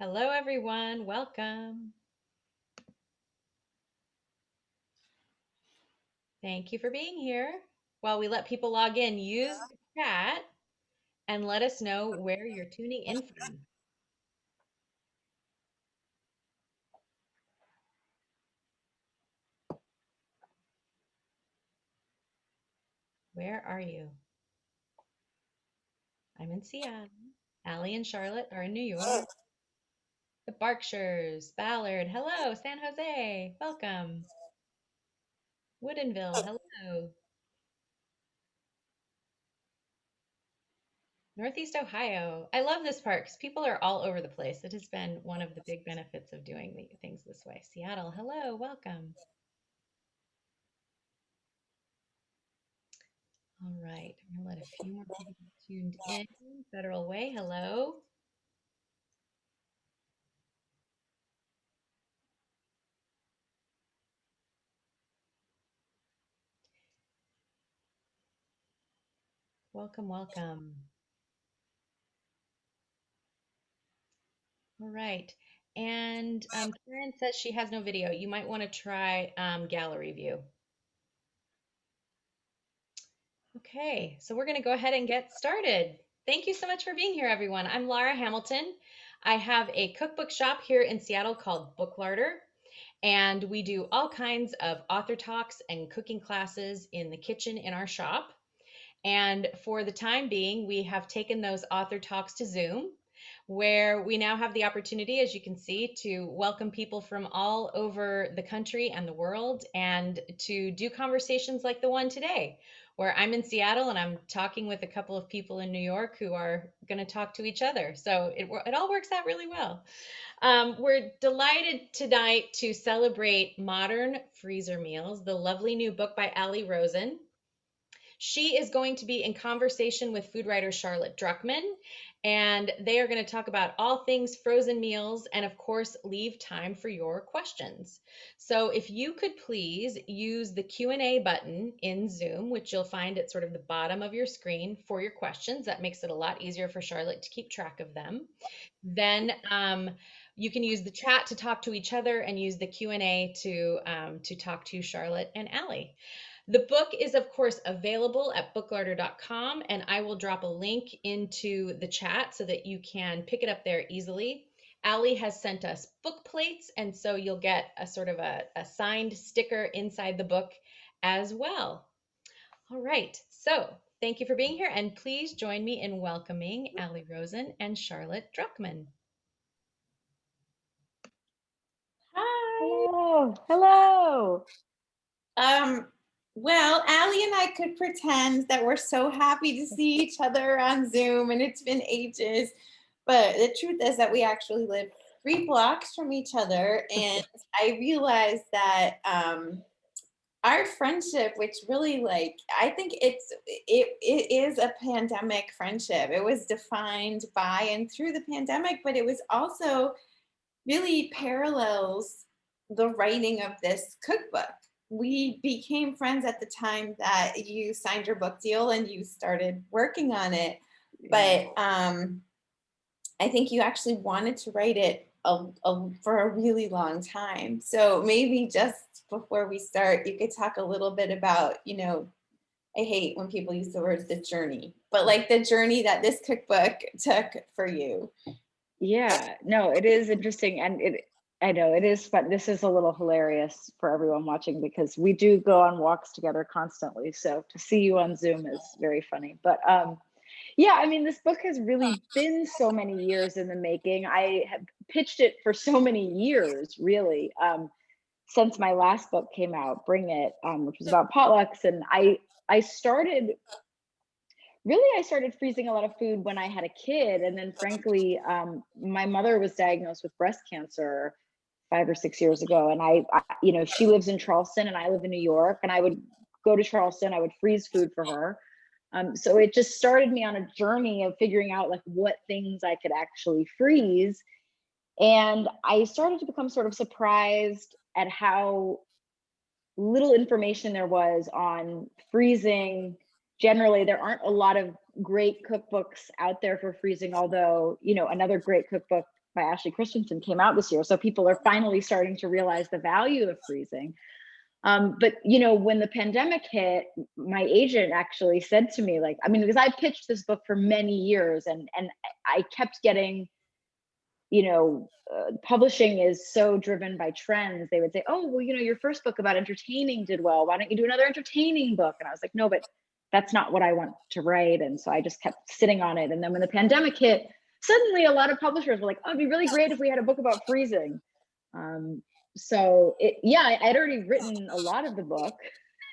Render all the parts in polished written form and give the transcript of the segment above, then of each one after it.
Hello, everyone. Welcome. Thank you for being here. While we let people log in, use the chat and let us know where you're tuning in from. Where are you? I'm in Seattle. Ali and Charlotte are in New York. The Berkshires, Ballard, hello. San Jose, welcome. Woodinville, hello. Northeast Ohio. I love this park because people are all over the place. It has been one of the big benefits of doing things this way. Seattle, hello, welcome. All right, I'm gonna let a few more people get tuned in. Federal Way, hello. Welcome, welcome. All right, and Karen says she has no video. You might want to try gallery view. Okay, so we're gonna go ahead and get started. Thank you so much for being here, everyone. I'm Laura Hamilton. I have a cookbook shop here in Seattle called Booklarder. And we do all kinds of author talks and cooking classes in the kitchen in our shop. And for the time being, we have taken those author talks to Zoom, where we now have the opportunity, as you can see, to welcome people from all over the country and the world and to do conversations like the one today, where I'm in Seattle and I'm talking with a couple of people in New York who are going to talk to each other. So it all works out really well. We're delighted tonight to celebrate Modern Freezer Meals, the lovely new book by Ali Rosen. She is going to be in conversation with food writer Charlotte Druckman, and they are going to talk about all things frozen meals and, of course, leave time for your questions. So if you could please use the Q&A button in Zoom, which you'll find at sort of the bottom of your screen for your questions. That makes it a lot easier for Charlotte to keep track of them. Then you can use the chat to talk to each other and use the Q&A to talk to Charlotte and Ali. The book is, of course, available at booklarder.com, and I will drop a link into the chat so that you can pick it up there easily. Ali has sent us book plates, and so you'll get a sort of a signed sticker inside the book as well. All right, so thank you for being here, and please join me in welcoming Ali Rosen and Charlotte Druckman. Hi. Hello. Hello. Well, Ali and I could pretend that we're so happy to see each other on Zoom and it's been ages. But the truth is that we actually live 3 blocks from each other. And I realized that our friendship, which really I think it is a pandemic friendship. It was defined by and through the pandemic, but it was also really parallels the writing of this cookbook. We became friends at the time that you signed your book deal and you started working on it. But I think you actually wanted to write it for a really long time. So maybe just before we start, you could talk a little bit about, I hate when people use the word the journey, but like the journey that this cookbook took for you. Yeah, no, it is interesting. And I know it is, but this is a little hilarious for everyone watching because we do go on walks together constantly. So to see you on Zoom is very funny. But yeah, I mean, this book has really been so many years in the making. I have pitched it for so many years, really, since my last book came out, Bring It, which was about potlucks. And I started freezing a lot of food when I had a kid. And then frankly, my mother was diagnosed with breast cancer 5 or 6 years ago. And she lives in Charleston and I live in New York, and I would go to Charleston, I would freeze food for her. So it just started me on a journey of figuring out like what things I could actually freeze. And I started to become sort of surprised at how little information there was on freezing. Generally, there aren't a lot of great cookbooks out there for freezing, although, another great cookbook by Ashley Christensen came out this year. So people are finally starting to realize the value of freezing. But you know, when the pandemic hit, my agent actually said to me, like, I mean, because I pitched this book for many years, and I kept getting, you know, publishing is so driven by trends. They would say, oh, well, you know, your first book about entertaining did well. Why don't you do another entertaining book? And I was like, no, but that's not what I want to write. And so I just kept sitting on it. And then when the pandemic hit, suddenly a lot of publishers were like, oh, it'd be really great if we had a book about freezing. So I'd already written a lot of the book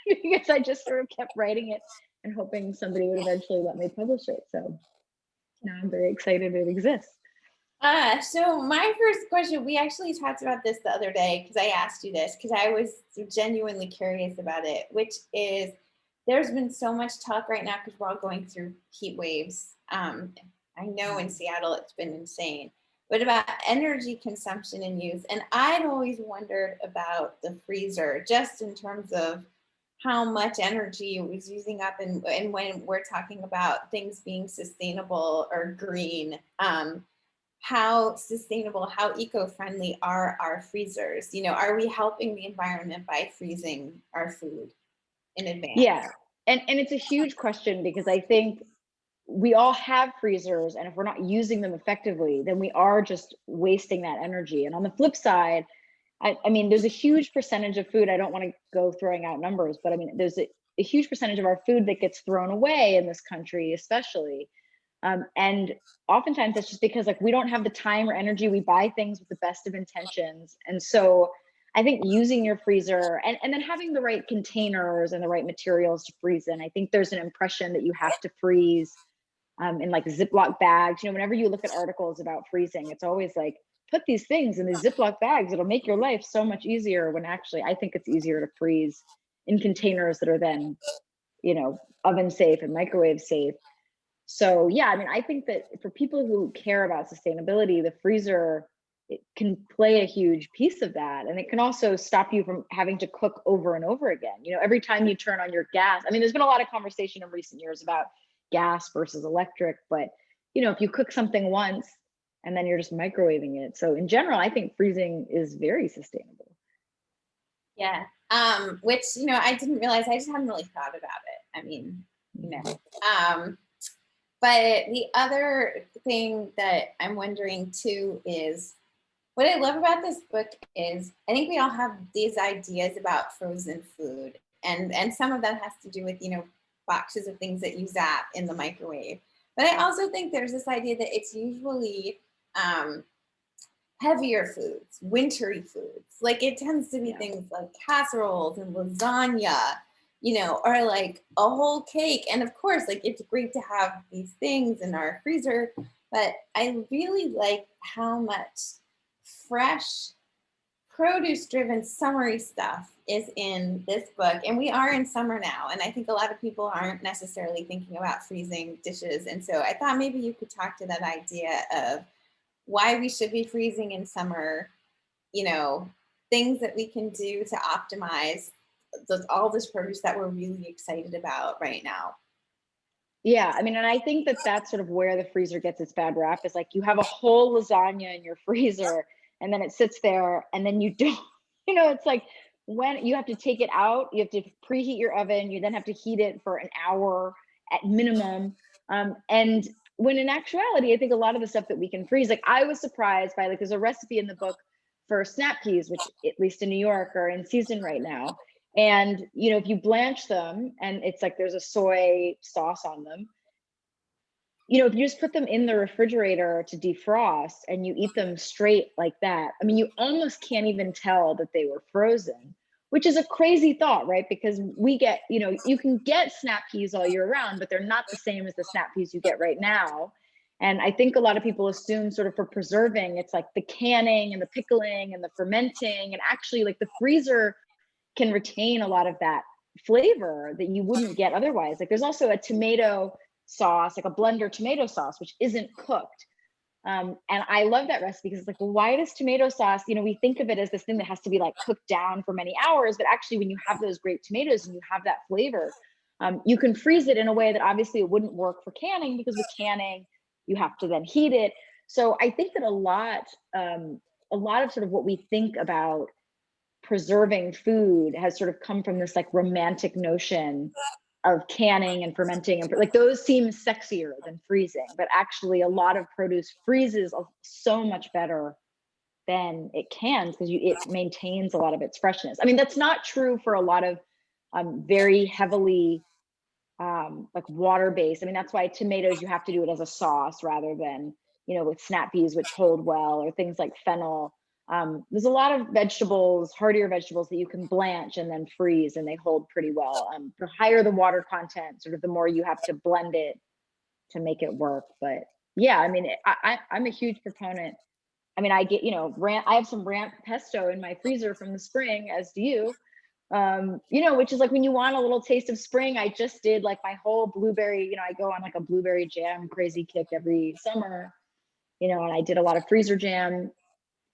because I just sort of kept writing it and hoping somebody would eventually let me publish it. So now I'm very excited it exists. So my first question, we actually talked about this the other day because I asked you this because I was genuinely curious about it, which is there's been so much talk right now because we're all going through heat waves. I know in Seattle it's been insane, but about energy consumption and use. And I'd always wondered about the freezer just in terms of how much energy it was using up. And when we're talking about things being sustainable or green, how sustainable, how eco-friendly are our freezers? You know, are we helping the environment by freezing our food in advance? Yeah, and it's a huge question because I think we all have freezers, and if we're not using them effectively, then we are just wasting that energy. And on the flip side, I mean, there's a huge percentage of food, I don't want to go throwing out numbers, but I mean, there's a huge percentage of our food that gets thrown away in this country, especially. And oftentimes that's just because like we don't have the time or energy. We buy things with the best of intentions. And so I think using your freezer and then having the right containers and the right materials to freeze in. I think there's an impression that you have to freeze in like Ziploc bags. You know, whenever you look at articles about freezing, it's always like, put these things in these Ziploc bags. It'll make your life so much easier, when actually I think it's easier to freeze in containers that are then, you know, oven safe and microwave safe. So yeah, I mean, I think that for people who care about sustainability, the freezer, it can play a huge piece of that. And it can also stop you from having to cook over and over again. You know, every time you turn on your gas, I mean, there's been a lot of conversation in recent years about gas versus electric, but you know, if you cook something once and then you're just microwaving it. So in general, I think freezing is very sustainable. Yeah. Which, you know, I didn't realize, I just hadn't really thought about it. I mean, you know, but the other thing that I'm wondering too is what I love about this book is I think we all have these ideas about frozen food, and some of that has to do with, you know, boxes of things that you zap in the microwave. But I also think there's this idea that it's usually heavier foods, wintry foods. Like it tends to be things like casseroles and lasagna, you know, or like a whole cake. And of course, like it's great to have these things in our freezer, but I really like how much fresh produce driven summery stuff is in this book. And we are in summer now, and I think a lot of people aren't necessarily thinking about freezing dishes. And so I thought maybe you could talk to that idea of why we should be freezing in summer, you know, things that we can do to optimize all this produce that we're really excited about right now. Yeah, I mean, and I think that that's sort of where the freezer gets its bad rap, is like you have a whole lasagna in your freezer and then it sits there and then you don't, you know, it's like when you have to take it out, you have to preheat your oven, you then have to heat it for an hour at minimum. And when in actuality, I think a lot of the stuff that we can freeze, like I was surprised by, like, there's a recipe in the book for snap peas, which at least in New York are in season right now. And, you know, if you blanch them and it's like there's a soy sauce on them, you know, if you just put them in the refrigerator to defrost and you eat them straight like that, I mean, you almost can't even tell that they were frozen, which is a crazy thought, right? Because we get, you know, you can get snap peas all year round, but they're not the same as the snap peas you get right now. And I think a lot of people assume sort of for preserving, it's like the canning and the pickling and the fermenting, and actually like the freezer can retain a lot of that flavor that you wouldn't get otherwise. Like there's also a tomato sauce, like a blender tomato sauce, which isn't cooked. And I love that recipe because it's like, well, why does tomato sauce, you know, we think of it as this thing that has to be like cooked down for many hours, but actually when you have those great tomatoes and you have that flavor, you can freeze it in a way that obviously it wouldn't work for canning, because with canning, you have to then heat it. So I think that a lot of sort of what we think about preserving food has sort of come from this like romantic notion of canning and fermenting, and like those seem sexier than freezing, but actually a lot of produce freezes so much better than it cans because it maintains a lot of its freshness. I mean, that's not true for a lot of very heavily like water based. I mean, that's why tomatoes, you have to do it as a sauce rather than, you know, with snap peas, which hold well, or things like fennel. There's a lot of vegetables, hardier vegetables that you can blanch and then freeze and they hold pretty well. The higher the water content, sort of the more you have to blend it to make it work. But yeah, I mean, I'm a huge proponent. I mean, I get, you know, I have some ramp pesto in my freezer from the spring, as do you. You know, which is like when you want a little taste of spring. I just did like my whole blueberry, you know, I go on like a blueberry jam crazy kick every summer, you know, and I did a lot of freezer jam.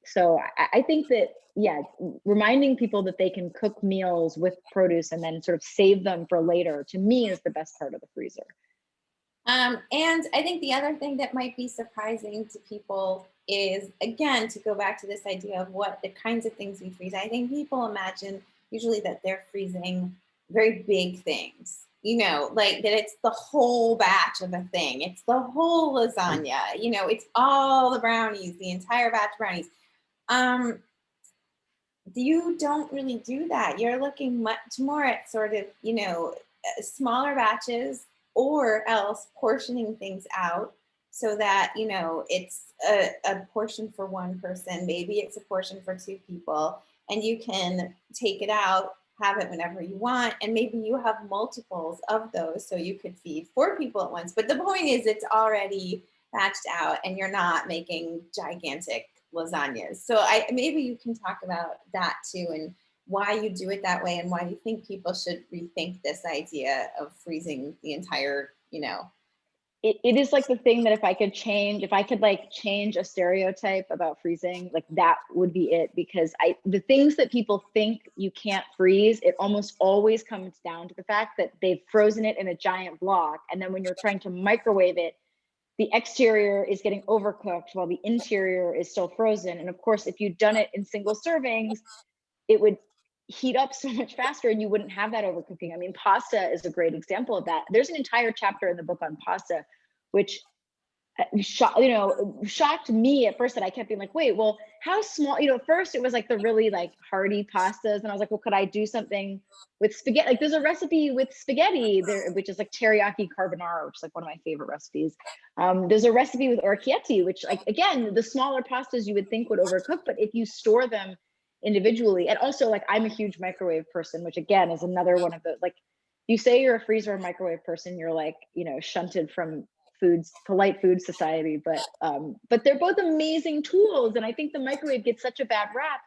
So I think that, yeah, reminding people that they can cook meals with produce and then sort of save them for later, to me, is the best part of the freezer. And I think the other thing that might be surprising to people is, again, to go back to this idea of what the kinds of things we freeze. I think people imagine usually that they're freezing very big things, you know, like that it's the whole batch of a thing. It's the whole lasagna, you know, it's all the brownies, the entire batch of brownies. Um, you don't really do that. You're looking much more at sort of, you know, smaller batches, or else portioning things out so that, you know, it's a portion for one person, maybe it's a portion for two people, and you can take it out, have it whenever you want, and maybe you have multiples of those so you could feed four people at once. But the point is, it's already batched out and you're not making gigantic lasagnas. So maybe you can talk about that too, and why you do it that way, and why you think people should rethink this idea of freezing the entire, you know. It is like the thing that if I could like change a stereotype about freezing, like that would be it. Because the things that people think you can't freeze, it almost always comes down to the fact that they've frozen it in a giant block, and then when you're trying to microwave it, the exterior is getting overcooked while the interior is still frozen. And of course, if you'd done it in single servings, it would heat up so much faster and you wouldn't have that overcooking. I mean, pasta is a great example of that. There's an entire chapter in the book on pasta, which shocked me at first, that I kept being like, wait, well, how small, you know, first it was like the really like hearty pastas. And I was like, well, could I do something with spaghetti? Like there's a recipe with spaghetti there, which is like teriyaki carbonara, which is like one of my favorite recipes. There's a recipe with orecchiette, which, like, again, the smaller pastas you would think would overcook, but if you store them individually. And also, like, I'm a huge microwave person, which again is another one of the, like, you say you're a freezer and microwave person, you're like, you know, shunted from polite food society. But they're both amazing tools, and I think the microwave gets such a bad rap.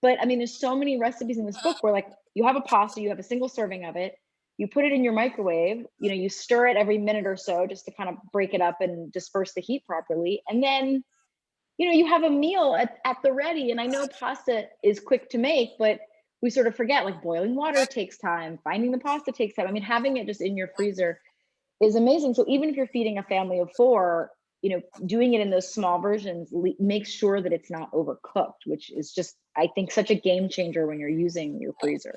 But I mean, there's so many recipes in this book where, like, you have a pasta, you have a single serving of it, you put it in your microwave, you know, you stir it every minute or so just to kind of break it up and disperse the heat properly, and then, you know, you have a meal at the ready. And I know pasta is quick to make, but we sort of forget, like, boiling water takes time, finding the pasta takes time. I mean, having it just in your freezer is amazing. So even if you're feeding a family of four, you know, doing it in those small versions makes sure that it's not overcooked, which is just, I think, such a game changer when you're using your freezer.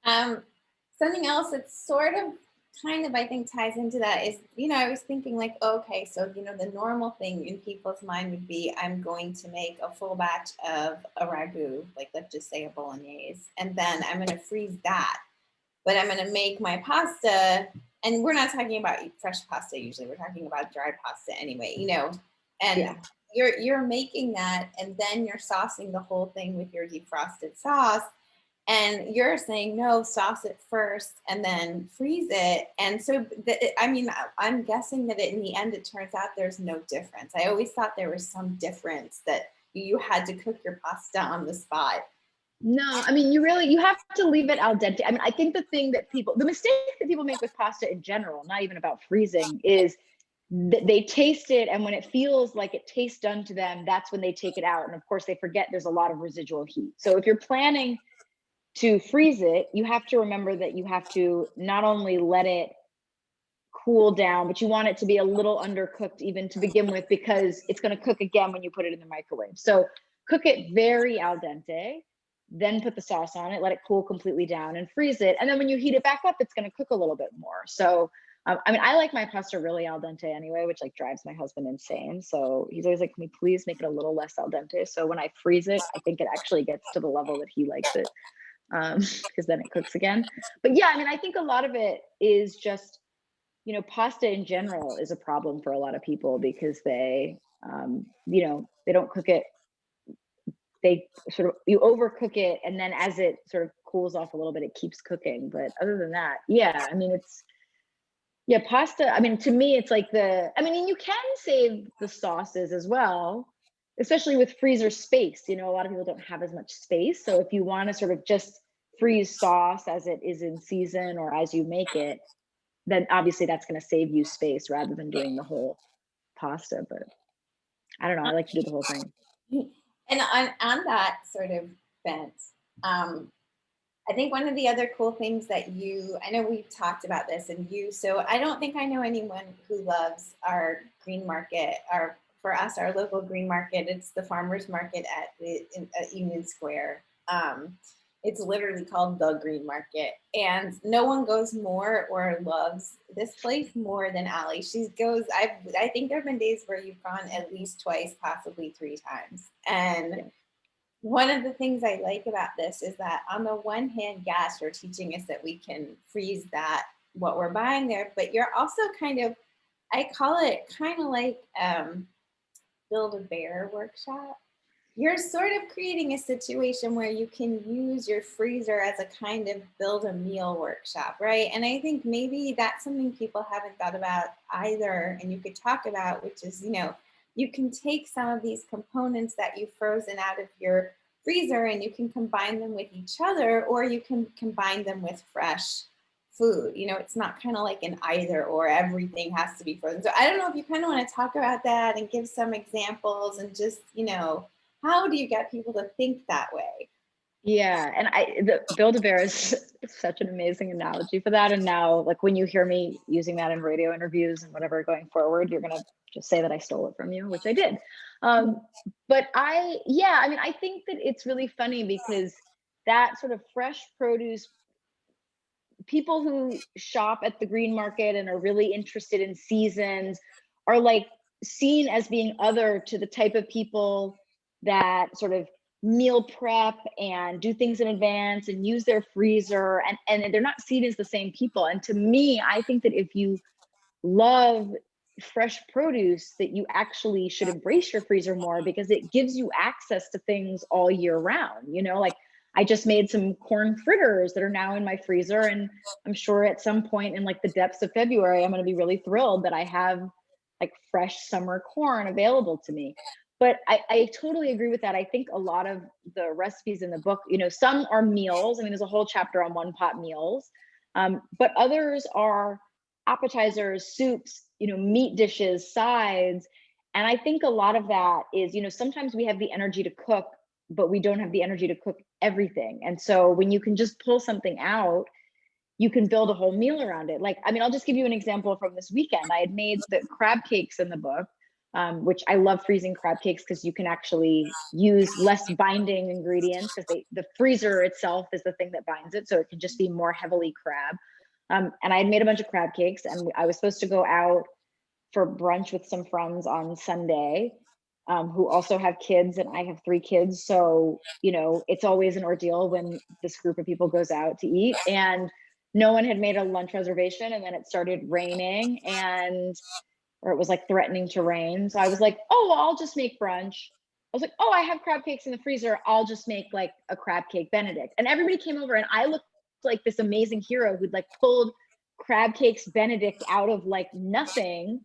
Something else that's sort of kind of, I think, ties into that is, you know, I was thinking like, okay, so, you know, the normal thing in people's mind would be, I'm going to make a full batch of a ragu, like let's just say a bolognese, and then I'm going to freeze that. But I'm going to make my pasta, and we're not talking about fresh pasta usually, we're talking about dry pasta anyway, you know, and yeah. You're making that, and then you're saucing the whole thing with your defrosted sauce. And you're saying, no, sauce it first and then freeze it. And so, I mean, I'm guessing that in the end, it turns out there's no difference. I always thought there was some difference, that you had to cook your pasta on the spot. No, I mean, you have to leave it al dente. I mean, I think the mistake that people make with pasta in general, not even about freezing, is that they taste it, and when it feels like it tastes done to them, that's when they take it out. And of course, they forget there's a lot of residual heat. So if you're planning to freeze it, you have to remember that you have to not only let it cool down, but you want it to be a little undercooked even to begin with, because it's going to cook again when you put it in the microwave. So cook it very al dente, then put the sauce on it, let it cool completely down and freeze it. And then when you heat it back up, it's going to cook a little bit more. So, I mean, I like my pasta really al dente anyway, which like drives my husband insane. So he's always like, can we please make it a little less al dente? So when I freeze it, I think it actually gets to the level that he likes it, because then it cooks again. But yeah, I mean, I think a lot of it is just, you know, pasta in general is a problem for a lot of people because they, you know, they don't cook it. They sort of, you overcook it, and then as it sort of cools off a little bit, it keeps cooking. But other than that, yeah, I mean, it's, yeah, pasta. I mean, to me, it's like I mean, you can save the sauces as well, especially with freezer space. You know, a lot of people don't have as much space. So if you want to sort of just freeze sauce as it is in season or as you make it, then obviously that's going to save you space rather than doing the whole pasta. But I don't know, I like to do the whole thing. And on that sort of bent, I think one of the other cool things that I know we've talked about this, and so I don't think I know anyone who loves our green market. For us, our local green market, it's the farmers market at Union Square. It's literally called the Green Market, and no one goes more or loves this place more than Ali. I think there have been days where you've gone at least twice, possibly 3 times. And one of the things I like about this is that on the one hand, yes, you're teaching us that we can freeze what we're buying there, but you're also kind of, I call it kind of like Build-A-Bear workshop. You're sort of creating a situation where you can use your freezer as a kind of build a meal workshop, right? And I think maybe that's something people haven't thought about either, and you could talk about, which is, you know, you can take some of these components that you've frozen out of your freezer and you can combine them with each other, or you can combine them with fresh food. You know, it's not kind of like an either or, everything has to be frozen. So I don't know if you kind of want to talk about that and give some examples and just, you know, how do you get people to think that way? Yeah, and the Build-A-Bear is such an amazing analogy for that. And now, like, when you hear me using that in radio interviews and whatever going forward, you're gonna just say that I stole it from you, which I did. But yeah, I mean, I think that it's really funny because that sort of fresh produce, people who shop at the green market and are really interested in seasons are like seen as being other to the type of people that sort of meal prep and do things in advance and use their freezer, and they're not seen as the same people. And to me, I think that if you love fresh produce, that you actually should embrace your freezer more, because it gives you access to things all year round. You know, like I just made some corn fritters that are now in my freezer, and I'm sure at some point in like the depths of February, I'm going to be really thrilled that I have like fresh summer corn available to me. But I totally agree with that. I think a lot of the recipes in the book, you know, some are meals. I mean, there's a whole chapter on one pot meals, but others are appetizers, soups, you know, meat dishes, sides. And I think a lot of that is, you know, sometimes we have the energy to cook, but we don't have the energy to cook everything. And so when you can just pull something out, you can build a whole meal around it. Like, I mean, I'll just give you an example from this weekend. I had made the crab cakes in the book, which I love freezing crab cakes because you can actually use less binding ingredients, because the freezer itself is the thing that binds it. So it can just be more heavily crab. And I had made a bunch of crab cakes, and I was supposed to go out for brunch with some friends on Sunday, who also have kids, and I have 3 kids. So, you know, it's always an ordeal when this group of people goes out to eat, and no one had made a lunch reservation. And then it started raining, or it was like threatening to rain. So I was like, oh, well, I'll just make brunch. I was like, oh, I have crab cakes in the freezer. I'll just make like a crab cake Benedict. And everybody came over, and I looked like this amazing hero who'd like pulled crab cakes Benedict out of like nothing.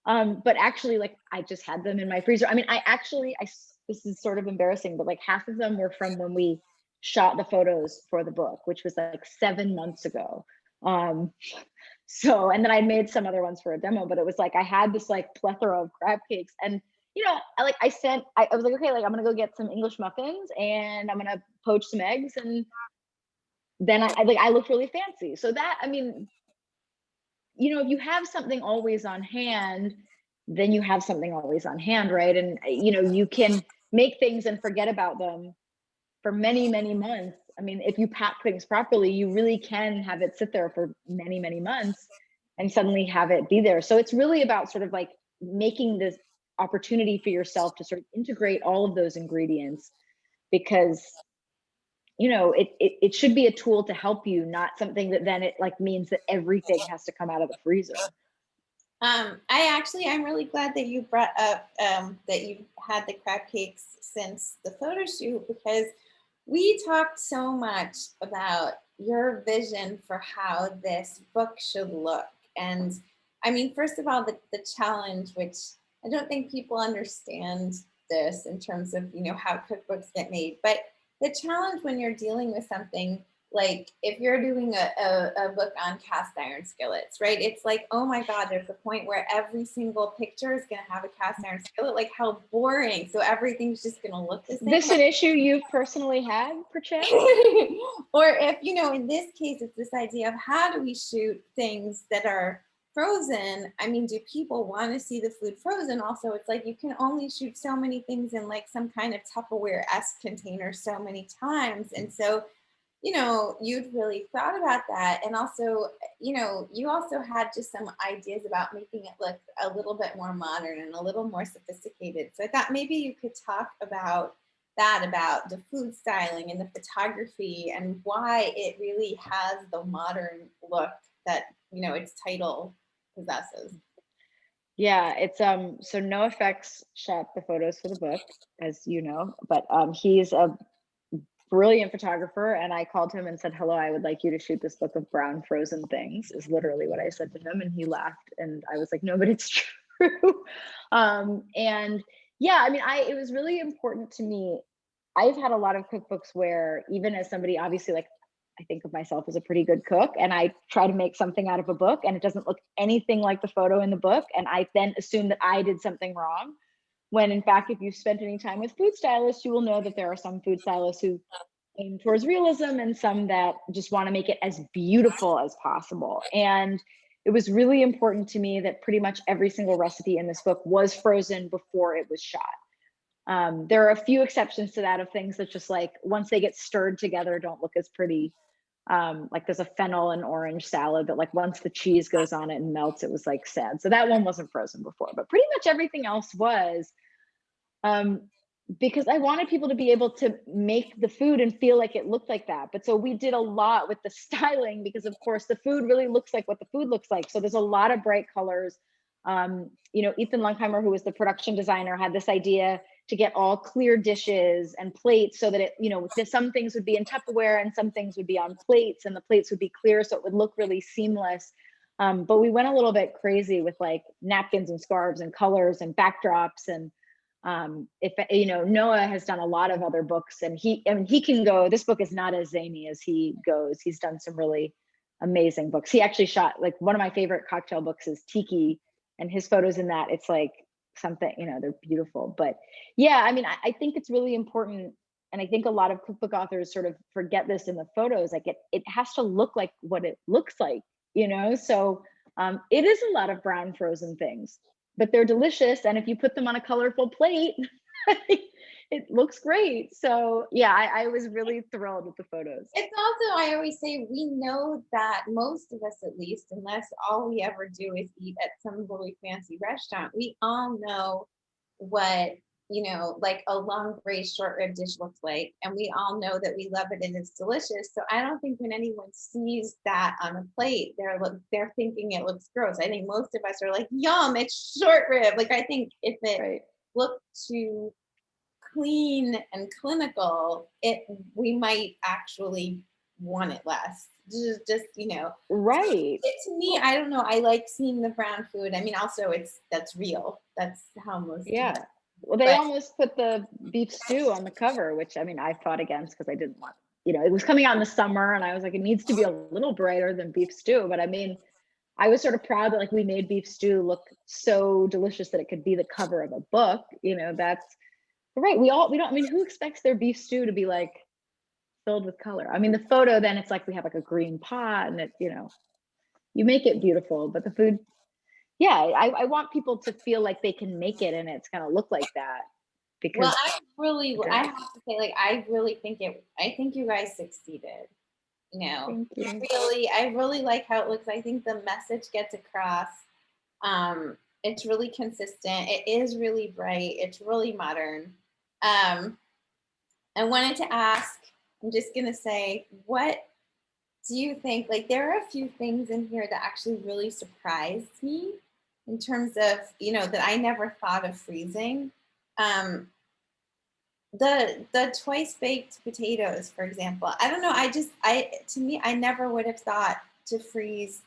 But actually, like, I just had them in my freezer. I mean, this is sort of embarrassing, but like half of them were from when we shot the photos for the book, which was like 7 months ago. So, and then I made some other ones for a demo, but it was like, I had this like plethora of crab cakes, and, you know, I was like, okay, like I'm going to go get some English muffins, and I'm going to poach some eggs. And then I looked really fancy. So that, I mean, you know, if you have something always on hand, then you have something always on hand, right? And, you know, you can make things and forget about them for many, many months. I mean, if you pack things properly, you really can have it sit there for many, many months and suddenly have it be there. So it's really about sort of like making this opportunity for yourself to sort of integrate all of those ingredients, because you know it should be a tool to help you, not something that then it like means that everything has to come out of the freezer. I'm really glad that you brought up that you had the crab cakes since the photo shoot, because we talked so much about your vision for how this book should look. And I mean, first of all, the challenge, which I don't think people understand this in terms of, you know, how cookbooks get made, but the challenge when you're dealing with something like if you're doing a book on cast iron skillets, right? It's like, oh my God, there's a point where every single picture is going to have a cast iron skillet. Like, how boring. So everything's just going to look the same. This an issue you've personally had, perchance? Or if, you know, in this case, it's this idea of how do we shoot things that are frozen? I mean, do people want to see the food frozen? Also, it's like you can only shoot so many things in like some kind of Tupperware-esque container so many times. And so, you know, you'd really thought about that. And also, you know, you also had just some ideas about making it look a little bit more modern and a little more sophisticated. So I thought maybe you could talk about that, about the food styling and the photography and why it really has the modern look that, you know, its title possesses. Yeah, it's so No Effects shot the photos for the book, as you know, but he's a brilliant photographer, and I called him and said, hello, I would like you to shoot this book of brown frozen things, is literally what I said to him, and he laughed, and I was like, no, but it's true. And yeah, I mean, it was really important to me. I've had a lot of cookbooks where, even as somebody, obviously, like, I think of myself as a pretty good cook, and I try to make something out of a book and it doesn't look anything like the photo in the book, and I then assume that I did something wrong, when in fact, if you've spent any time with food stylists, you will know that there are some food stylists who aim towards realism and some that just want to make it as beautiful as possible. And it was really important to me that pretty much every single recipe in this book was frozen before it was shot. There are a few exceptions to that, of things that just like once they get stirred together don't look as pretty. Like there's a fennel and orange salad that like once the cheese goes on it and melts, it was like sad. So that one wasn't frozen before, but pretty much everything else was, because I wanted people to be able to make the food and feel like it looked like that. But so we did a lot with the styling, because of course the food really looks like what the food looks like. So there's a lot of bright colors. You know, Ethan Lunkheimer, who was the production designer, had this idea to get all clear dishes and plates so that it, you know, some things would be in Tupperware and some things would be on plates, and the plates would be clear so it would look really seamless. But we went a little bit crazy with like napkins and scarves and colors and backdrops. And if you know, Noah has done a lot of other books, and he can go, this book is not as zany as he goes. He's done some really amazing books. He actually shot, like, one of my favorite cocktail books is Tiki, and his photos in that, it's like something, you know, they're beautiful. But yeah, I mean, I think it's really important, and I think a lot of cookbook authors sort of forget this in the photos. Like it has to look like what it looks like, you know. So it is a lot of brown frozen things, but they're delicious, and if you put them on a colorful plate, it looks great. So yeah, I was really thrilled with the photos. It's also, I always say, we know that most of us, at least, unless all we ever do is eat at some really fancy restaurant, we all know what, you know, like a long braised short rib dish looks like, and we all know that we love it and it's delicious. So I don't think when anyone sees that on a plate, they're thinking it looks gross. I think most of us are like, yum, it's short rib. Like, I think if it looked too clean and clinical, we might actually want it less. Just you know, right. To me, I don't know, I like seeing the brown food. I mean, also that's real. That's how most well, they almost put the beef stew on the cover, which I mean, I fought against because I didn't want, you know, it was coming out in the summer and I was like, it needs to be a little brighter than beef stew. But I mean, I was sort of proud that like we made beef stew look so delicious that it could be the cover of a book. You know, that's right. We don't, I mean, who expects their beef stew to be like filled with color? I mean, the photo, then it's like we have like a green pot and it, you know, you make it beautiful, but the food, yeah, I want people to feel like they can make it and it's gonna look like that. Because Well, I have to say, like, I really think I think you guys succeeded. You know, thank you. really, I really like how it looks. I think the message gets across. It's really consistent. It is really bright. It's really modern. I wanted to ask, I'm just gonna say, what do you think? Like, there are a few things in here that actually really surprised me in terms of, that I never thought of freezing. Um, the twice baked potatoes, for example. I don't know. To me, I never would have thought to freeze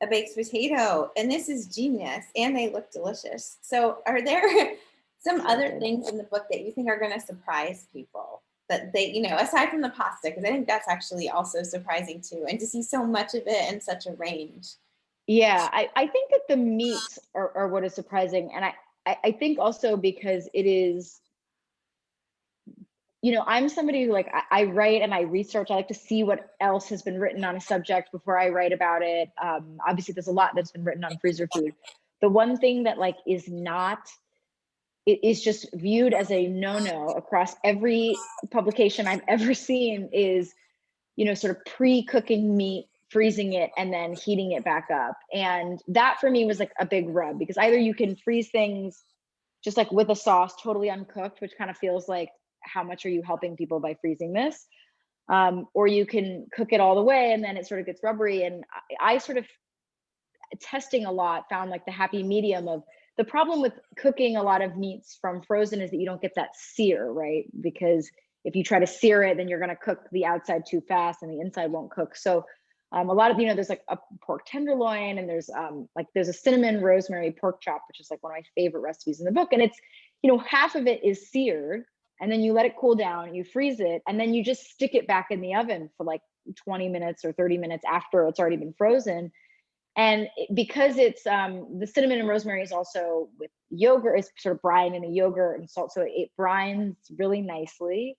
a baked potato, and this is genius, and they look delicious. So, are there some other things in the book that you think are going to surprise people? That they, aside from the pasta, because I think that's actually also surprising too, and to see so much of it in such a range. Yeah, I think that the meats are what is surprising. And I think also because it is, I'm somebody who like, I write and I research. I like to see what else has been written on a subject before I write about it. Obviously, there's a lot that's been written on freezer food. The one thing that like is not, it is just viewed as a no-no across every publication I've ever seen is, sort of pre-cooking meat, freezing it, and then heating it back up. And that for me was like a big rub, because either you can freeze things just like with a sauce totally uncooked, which kind of feels like, how much are you helping people by freezing this? Or you can cook it all the way and then it sort of gets rubbery. And I sort of, testing a lot, found like the happy medium of, the problem with cooking a lot of meats from frozen is that you don't get that sear, right? Because if you try to sear it, then you're going to cook the outside too fast and the inside won't cook. So a lot of, there's like a pork tenderloin, and there's there's a cinnamon rosemary pork chop, which is like one of my favorite recipes in the book. And it's, half of it is seared, and then you let it cool down, you freeze it, and then you just stick it back in the oven for like 20 minutes or 30 minutes after it's already been frozen. And because it's the cinnamon and rosemary is also with yogurt, is sort of brine in the yogurt and salt, so it brines really nicely,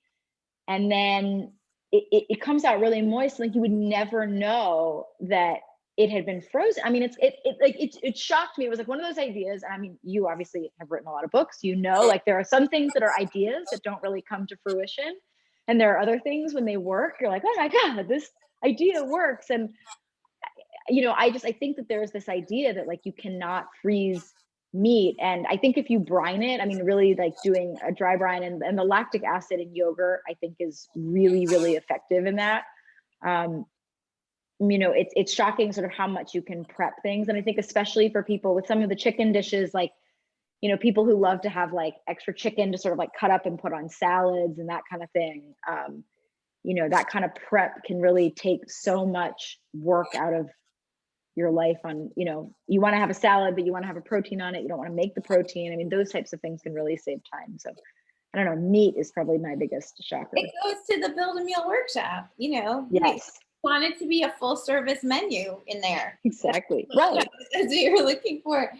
and then it comes out really moist. Like you would never know that it had been frozen. I mean, it shocked me. It was like one of those ideas. And I mean, you obviously have written a lot of books. Like there are some things that are ideas that don't really come to fruition, and there are other things when they work, you're like, oh my god, this idea works. And I think that there's this idea that like you cannot freeze meat. And I think if you brine it, I mean, really like doing a dry brine, and the lactic acid in yogurt, I think is really, really effective in that. It's shocking sort of how much you can prep things. And I think especially for people with some of the chicken dishes, like, people who love to have like extra chicken to sort of like cut up and put on salads and that kind of thing. That kind of prep can really take so much work out of your life on, you want to have a salad, but you want to have a protein on it. You don't want to make the protein. I mean, those types of things can really save time. So I don't know, meat is probably my biggest shocker. It goes to the Build a Meal workshop, Yes. Want it to be a full service menu in there. Exactly. Right. That's what you're looking for.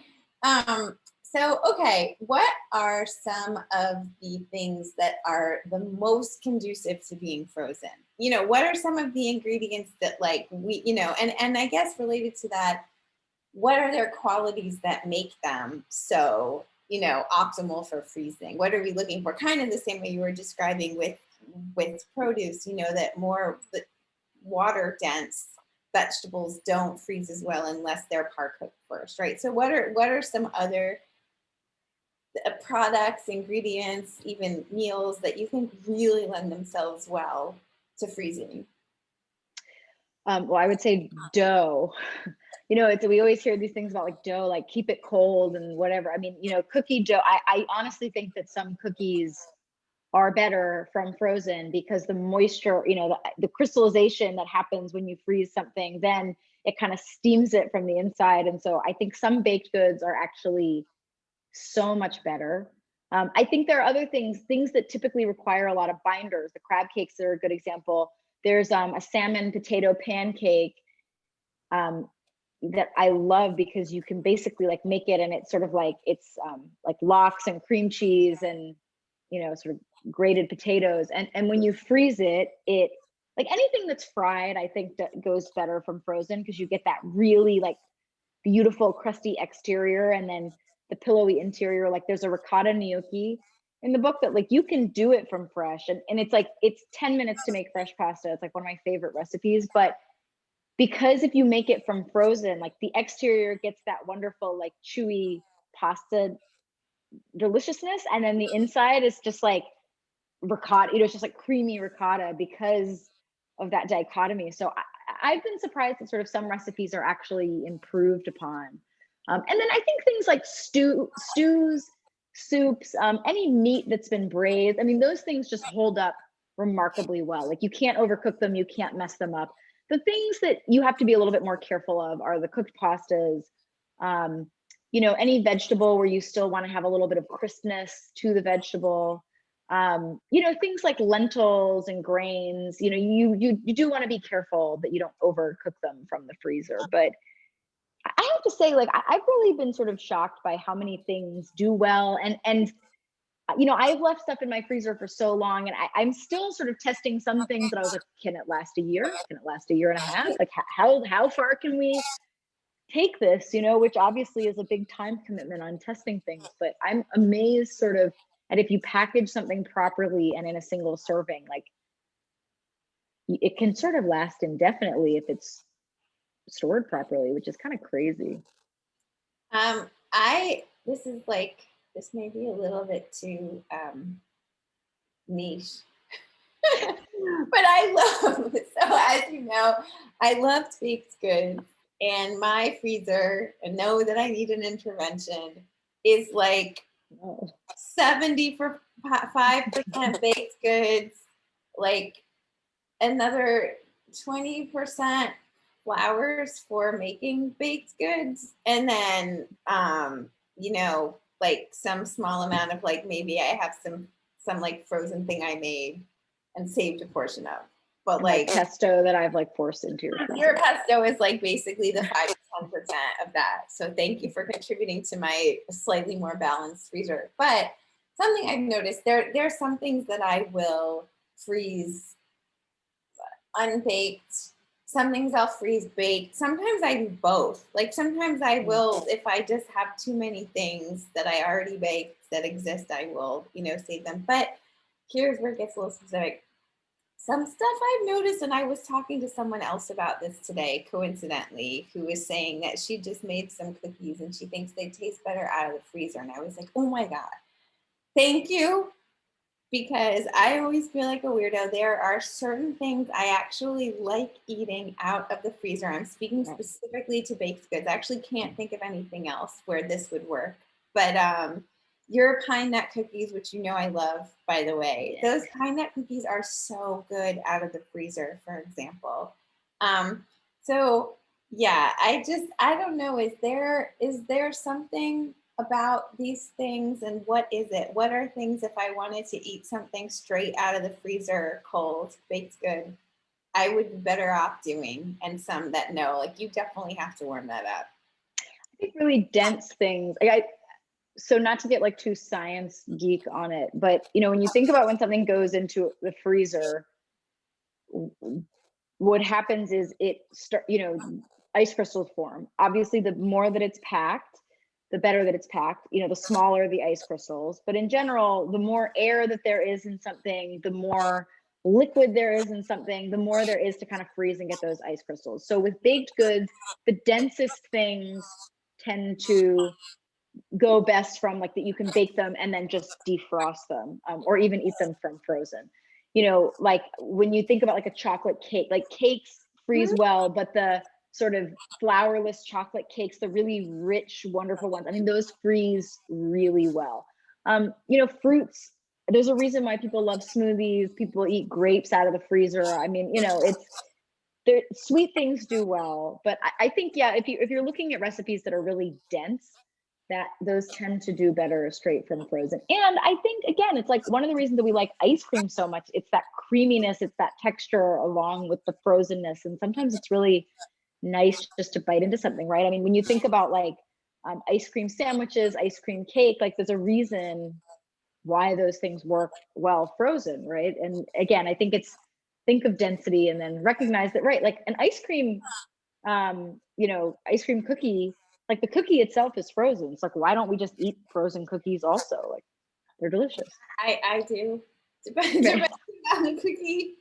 So, okay, what are some of the things that are the most conducive to being frozen? What are some of the ingredients that like we, and I guess related to that, what are their qualities that make them so, optimal for freezing? What are we looking for? Kind of the same way you were describing with produce, that more water dense vegetables don't freeze as well unless they're par cooked first, right? So what are some other products, ingredients, even meals that you think really lend themselves well to freezing? Well, I would say dough. We always hear these things about like dough, like keep it cold and whatever. I mean, cookie dough, I honestly think that some cookies are better from frozen because the moisture, the crystallization that happens when you freeze something, then it kind of steams it from the inside. And so I think some baked goods are actually so much better. I think there are other things that typically require a lot of binders. The crab cakes are a good example. There's a salmon potato pancake that I love because you can basically like make it, and it's sort of like it's like lox and cream cheese and sort of grated potatoes, and when you freeze it, like anything that's fried, I think that goes better from frozen because you get that really like beautiful crusty exterior and then the pillowy interior. Like there's a ricotta gnocchi in the book that like you can do it from fresh, and it's like it's 10 minutes to make fresh pasta. It's like one of my favorite recipes, but because if you make it from frozen, like the exterior gets that wonderful like chewy pasta deliciousness, and then the inside is just like ricotta, it's just like creamy ricotta because of that dichotomy. So I've been surprised that sort of some recipes are actually improved upon. And then I think things like stews, soups, any meat that's been braised, I mean, those things just hold up remarkably well. Like you can't overcook them, you can't mess them up. The things that you have to be a little bit more careful of are the cooked pastas, any vegetable where you still want to have a little bit of crispness to the vegetable. Things like lentils and grains, you do want to be careful that you don't overcook them from the freezer. But I have to say, like, I've really been sort of shocked by how many things do well. And I've left stuff in my freezer for so long, and I'm still sort of testing some things that I was like, can it last a year? Can it last a year and a half? Like, how far can we take this, which obviously is a big time commitment on testing things. But I'm amazed sort of at if you package something properly and in a single serving, like it can sort of last indefinitely if it's stored properly, which is kind of crazy. This may be a little bit too niche. But as you know, I love baked goods, and my freezer, and know that I need an intervention, is like 75% baked goods, like another 20% flours for making baked goods, and then like some small amount of like maybe I have some like frozen thing I made and saved a portion of. But like pesto that I've like forced into your pesto is like basically the 5 to 10% of that. So thank you for contributing to my slightly more balanced freezer. But something I've noticed, there's some things that I will freeze unbaked. Some things I'll freeze baked. Sometimes I do both. Like sometimes I will, if I just have too many things that I already baked that exist, I will, save them. But here's where it gets a little specific. Some stuff I've noticed, and I was talking to someone else about this today, coincidentally, who was saying that she just made some cookies and she thinks they taste better out of the freezer. And I was like, oh my God, thank you. Because I always feel like a weirdo. There are certain things I actually like eating out of the freezer. I'm speaking specifically to baked goods. I actually can't think of anything else where this would work. But your pine nut cookies, which I love, by the way, those pine nut cookies are so good out of the freezer, for example. So yeah, I don't know. Is there something about these things, and what is it? What are things if I wanted to eat something straight out of the freezer, cold, baked good, I would be better off doing, and some that no, like you definitely have to warm that up. I think really dense things. So not to get like too science geek on it, but when you think about when something goes into the freezer, what happens is ice crystals form. Obviously, the more that it's packed, the better that it's packed, the smaller the ice crystals. But in general, the more air that there is in something, the more liquid there is in something, the more there is to kind of freeze and get those ice crystals. So with baked goods, the densest things tend to go best from like that you can bake them and then just defrost them, or even eat them from frozen. Like when you think about like a chocolate cake, like cakes freeze well, but the sort of flourless chocolate cakes, the really rich, wonderful ones, I mean, those freeze really well. Fruits, there's a reason why people love smoothies. People eat grapes out of the freezer. I mean, sweet things do well, but I think, yeah, if you're looking at recipes that are really dense, that those tend to do better straight from frozen. And I think, again, it's like one of the reasons that we like ice cream so much. It's that creaminess, it's that texture along with the frozenness. And sometimes it's really nice just to bite into something, right? I mean, when you think about like ice cream sandwiches, ice cream cake, like there's a reason why those things work well frozen, right? And again, I think it's think of density and then recognize that, right, like an ice cream, you know, ice cream cookie, like the cookie itself is frozen. It's like, why don't we just eat frozen cookies also? Like, they're delicious. I do, depending on the cookie.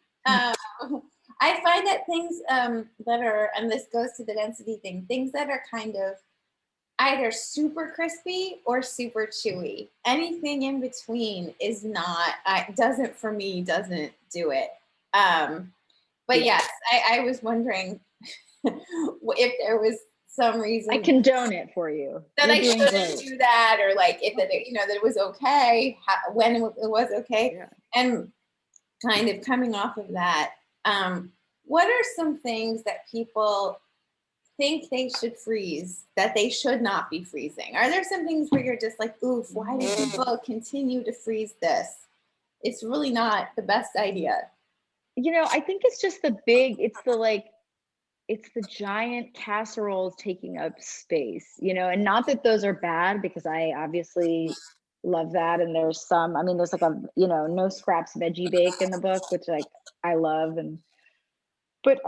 I find that things that are, and this goes to the density thing, things that are kind of either super crispy or super chewy. Anything in between is not, doesn't for me, doesn't do it. But yes, I was wondering if there was some reason I condone it for you. that I shouldn't do that, or like if that, you know, that it was okay, when it was okay. Yeah. And kind of coming off of that, what are some things that people think they should freeze that they should not be freezing? Are there some things where you're just like, oof, why do people continue to freeze this? It's really not the best idea. You know, I think it's just it's the giant casseroles taking up space, you know, and not that those are bad, because I obviously love that. And there's some, I mean, there's like a, you know, no scraps veggie bake in the book, which like I love. And, but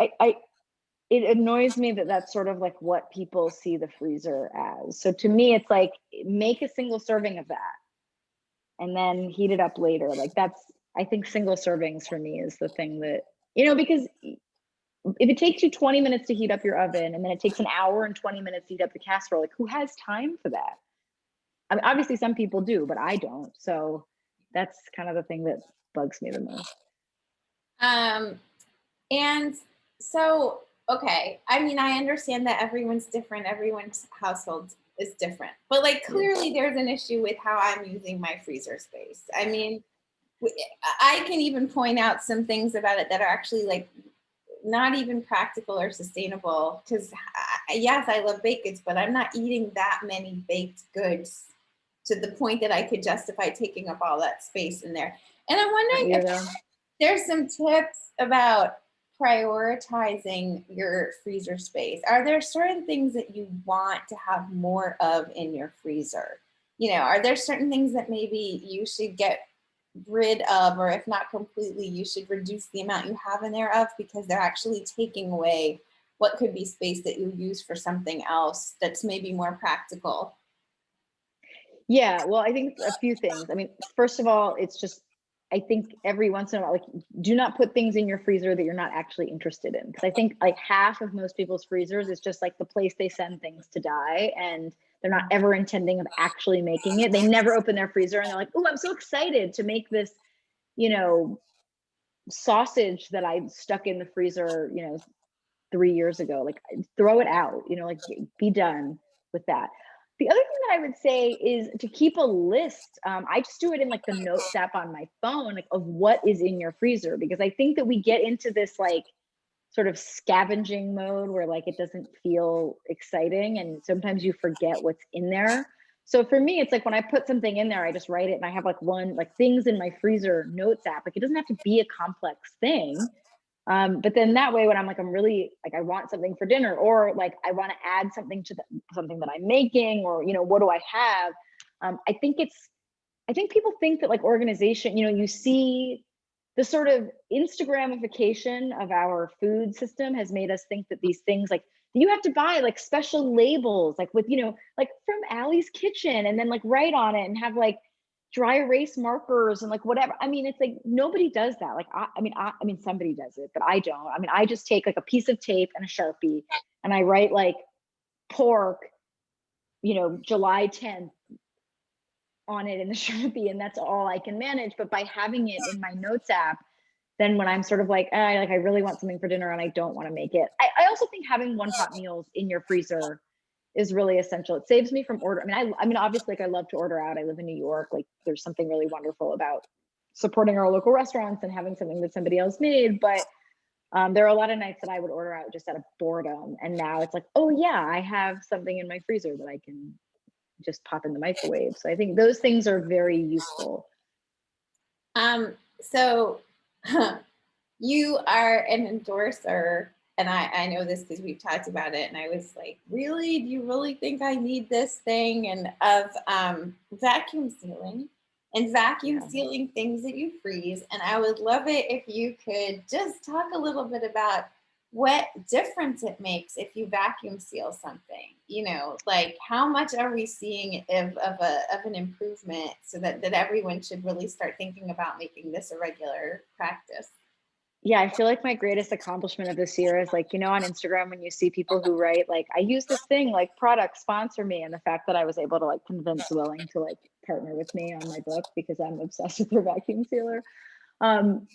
it annoys me that that's sort of like what people see the freezer as. So to me, it's like, make a single serving of that and then heat it up later. Like that's, I think single servings for me is the thing that, you know, because if it takes you 20 minutes to heat up your oven and then it takes an hour and 20 minutes to heat up the casserole, like who has time for that? I mean, obviously some people do, but I don't. So that's kind of the thing that bugs me the most. And so, okay, I mean, I understand that everyone's different, everyone's household is different, but like clearly there's an issue with how I'm using my freezer space. I mean, I can even point out some things about it that are actually like not even practical or sustainable, because yes, I love baked goods, but I'm not eating that many baked goods to the point that I could justify taking up all that space in there. And I'm wondering if there's some tips about prioritizing your freezer space. Are there certain things that you want to have more of in your freezer? You know, are there certain things that maybe you should get rid of, or if not completely, you should reduce the amount you have in there of, because they're actually taking away what could be space that you use for something else that's maybe more practical? Yeah, well, I think a few things. I mean, first of all, it's just, I think every once in a while, like, do not put things in your freezer that you're not actually interested in. Because I think like half of most people's freezers is just like the place they send things to die, and they're not ever intending of actually making it. They never open their freezer and they're like, oh, I'm so excited to make this, you know, sausage that I stuck in the freezer, you know, 3 years ago. Like, throw it out, you know, like be done with that. The other thing that I would say is to keep a list. I just do it in like the notes app on my phone, like of what is in your freezer, because I think that we get into this like sort of scavenging mode where like it doesn't feel exciting, and sometimes you forget what's in there. So for me, it's like when I put something in there, I just write it, and I have like one, like things in my freezer notes app. Like it doesn't have to be a complex thing. But then that way, when I'm like, I'm really like, I want something for dinner, or like I want to add something to something that I'm making, or, you know, what do I have? I think people think that like organization, you know, you see the sort of Instagramification of our food system has made us think that these things, like you have to buy like special labels, like with, you know, like from Ali's Kitchen, and then like write on it and have like dry erase markers and like whatever. I mean, it's like nobody does that. Like I mean somebody does it, but I don't. I mean, I just take like a piece of tape and a Sharpie and I write like pork, you know, July 10th on it in the Sharpie, and that's all I can manage. But by having it in my notes app, then when I'm sort of like, I really want something for dinner and I don't want to make it. I also think having one pot meals in your freezer is really essential. It saves me from order. I mean, obviously, like I love to order out. I live in New York. Like there's something really wonderful about supporting our local restaurants and having something that somebody else made. But there are a lot of nights that I would order out just out of boredom. And now it's like, oh yeah, I have something in my freezer that I can just pop in the microwave. So I think those things are very useful. So you are an endorser, and I know this because we've talked about it, and I was like, really, do you really think I need this thing? And of vacuum sealing. and vacuum Yeah. sealing things that you freeze. And I would love it if you could just talk a little bit about what difference it makes if you vacuum seal something. You know, like how much are we seeing of an improvement, so that everyone should really start thinking about making this a regular practice. Yeah, I feel like my greatest accomplishment of this year is like, on Instagram when you see people who write like, I use this thing, like product sponsor me. And the fact that I was able to like convince Willing to like partner with me on my book because I'm obsessed with their vacuum sealer. Um,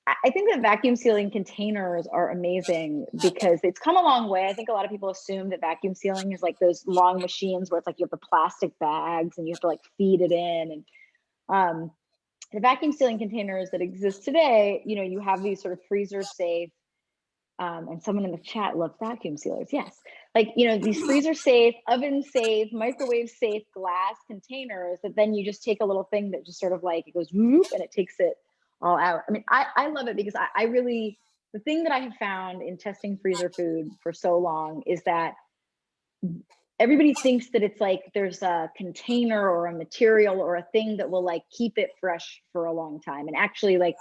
I think that vacuum sealing containers are amazing because it's come a long way. I think a lot of people assume that vacuum sealing is like those long machines where it's like you have the plastic bags and you have to like feed it in. And the vacuum sealing containers that exist today, you have these sort of freezer safe, and someone in the chat loves vacuum sealers. Yes. Like, these freezer safe, oven safe, microwave safe glass containers that then you just take a little thing that just sort of like, it goes whoop and it takes it all out. I mean, I love it because I really, the thing that I have found in testing freezer food for so long is that everybody thinks that it's like there's a container or a material or a thing that will like keep it fresh for a long time. And actually, like,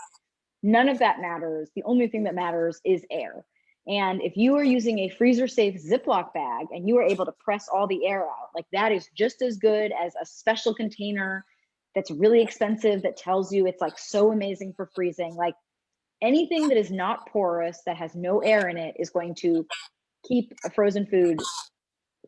none of that matters. The only thing that matters is air. And if you are using a freezer safe Ziploc bag and you are able to press all the air out, like that is just as good as a special container that's really expensive that tells you it's like so amazing for freezing. Like anything that is not porous, that has no air in it, is going to keep a frozen food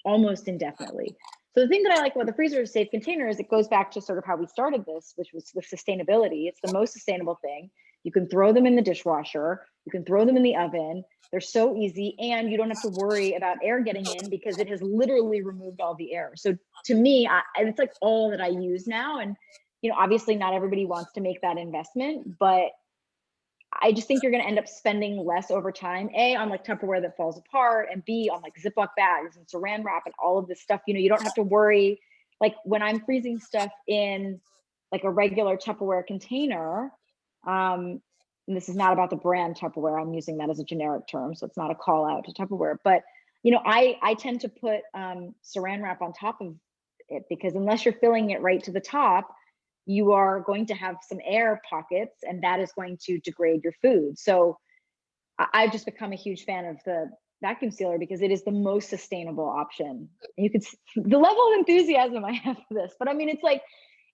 almost indefinitely. So the thing that I like about the freezer safe container is it goes back to sort of how we started this, which was with sustainability. It's the most sustainable thing. You can throw them in the dishwasher. You can throw them in the oven. They're so easy, and you don't have to worry about air getting in because it has literally removed all the air. So to me, it's like all that I use now. And, obviously not everybody wants to make that investment, but I just think you're going to end up spending less over time, A, on like Tupperware that falls apart, and B, on like Ziploc bags and saran wrap and all of this stuff. You don't have to worry. Like when I'm freezing stuff in like a regular Tupperware container, and this is not about the brand Tupperware, I'm using that as a generic term, so it's not a call out to Tupperware, but I tend to put saran wrap on top of it because unless you're filling it right to the top, you are going to have some air pockets and that is going to degrade your food. So I've just become a huge fan of the vacuum sealer because it is the most sustainable option. You could see the level of enthusiasm I have for this, but I mean, it's like,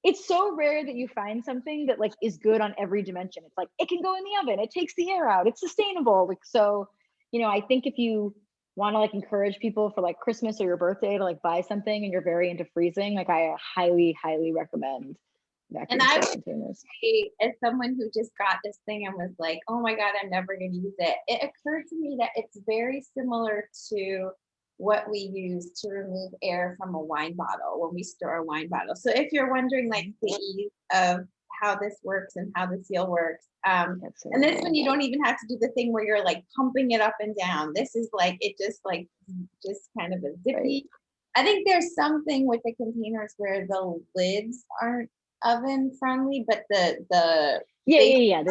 it's so rare that you find something that like is good on every dimension. It's like, it can go in the oven, it takes the air out, it's sustainable. Like, so, I think if you want to like encourage people for like Christmas or your birthday to like buy something and you're very into freezing, like I highly, highly recommend And vacuum I seal would containers. say, as someone who just got this thing and was like, oh my God, I'm never going to use it, it occurred to me that it's very similar to what we use to remove air from a wine bottle when we store a wine bottle. So if you're wondering like the ease of how this works and how the seal works, and this one you don't even have to do the thing where you're like pumping it up and down. This is like, it just kind of a zippy. I think there's something with the containers where the lids aren't oven friendly, but the yeah.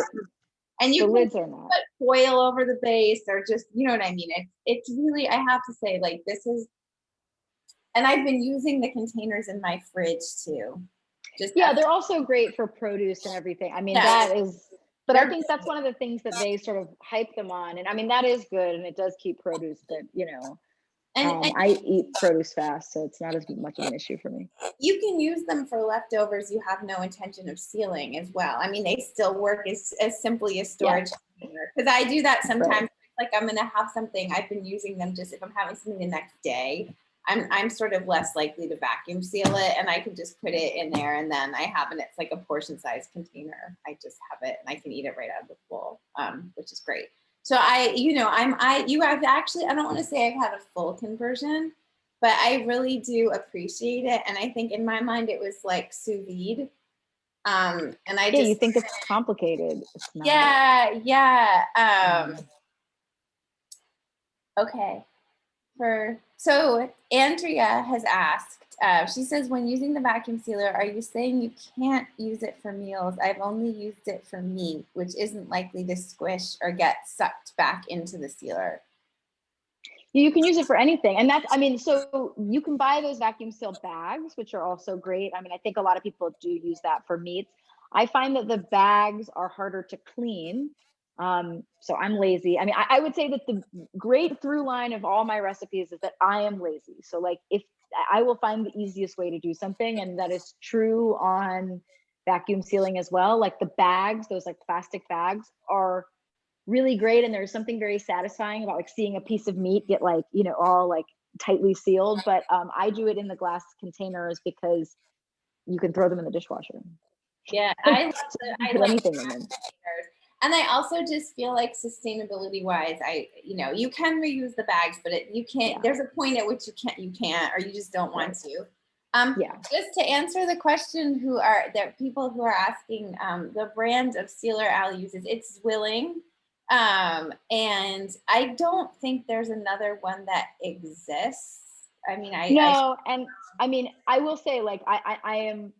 and you The can lids are not. put foil over the base or just, you know what I mean? It's really, I have to say, like, this is, and I've been using the containers in my fridge too. Just Yeah, they're also great for produce and everything. I mean, that is, but I think that's one of the things that they sort of hype them on. And I mean, that is good and it does keep produce, but and I eat produce fast, so it's not as much of an issue for me. you can use them for leftovers you have no intention of sealing as well. I mean, they still work as simply as storage container. Because I do that sometimes. Right. Like I'm gonna have something, I've been using them just if I'm having something the next day. I'm sort of less likely to vacuum seal it, and I can just put it in there, and then I have it. It's like a portion size container. I just have it, and I can eat it right out of the bowl, which is great. So you have actually, I don't want to say I've had a full conversion, but I really do appreciate it. And I think in my mind it was like sous vide. And I you think it's complicated. It's not. Yeah. Okay. So Andrea has asked, she says, when using the vacuum sealer, are you saying you can't use it for meals? I've only used it for meat, which isn't likely to squish or get sucked back into the sealer. You can use it for anything. And that's, I mean, so you can buy those vacuum sealed bags, which are also great. I mean, I think a lot of people do use that for meats. I find that the bags are harder to clean. So I'm lazy. I mean, I would say that the great through line of all my recipes is that I am lazy. So like if I will find the easiest way to do something, and that is true on vacuum sealing as well. Like the bags, those like plastic bags are really great, and there's something very satisfying about like seeing a piece of meat get like, you know, all like tightly sealed. But I do it in the glass containers because you can throw them in the dishwasher. Yeah, So I you can put anything in them. containers. And I also just feel like sustainability wise, you can reuse the bags, but you can't, Yeah. there's a point at which you can't, or you just don't want to. Yeah. Just to answer the question, there people who are asking, the brand of sealer Ali uses, it's Willing. And I don't think there's another one that exists. I mean, and I mean, I will say, like, I am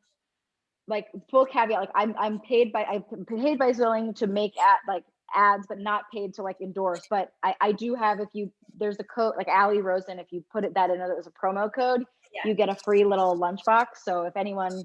like full caveat, like I'm paid by Zilling to make ads, but not paid to like endorse. But I do have, there's a code like Ali Rosen, if you put that in as a promo code, you get a free little lunchbox. So if anyone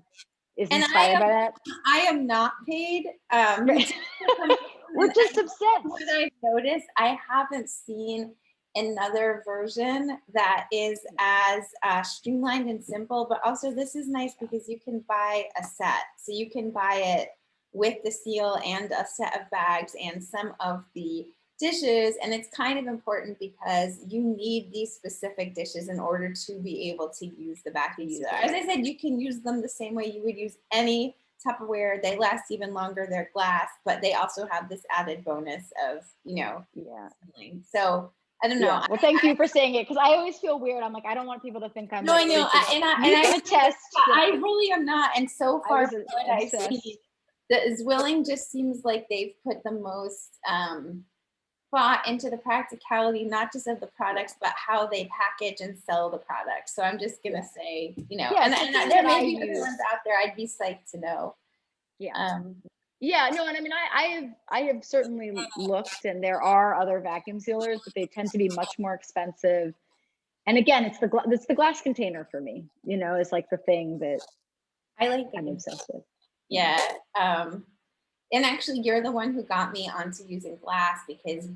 is inspired by that, I am not paid. We're just obsessed. What I've noticed, I haven't seen another version that is as streamlined and simple, but also this is nice because you can buy a set. So you can buy it with the seal and a set of bags and some of the dishes. And it's kind of important because you need these specific dishes in order to be able to use the vacuum sealer. As I said, you can use them the same way you would use any Tupperware. They last even longer, they're glass, but they also have this added bonus of, sealing. So I don't know. Yeah. Well, thank you for saying it, because I always feel weird. I'm like, I don't want people to think I'm. No, I know, and I test. I really am not. And so far, what I've seen, the Zwilling just seems like they've put the most thought into the practicality, not just of the products, but how they package and sell the products. So I'm just gonna say, and there may be other ones out there. I'd be psyched to know. Yeah. Yeah, no, and I mean, I have certainly looked, and there are other vacuum sealers, but they tend to be much more expensive. And again, it's the glass container for me. Is like the thing that I like. I'm obsessed with. Yeah. And actually, you're the one who got me onto using glass, because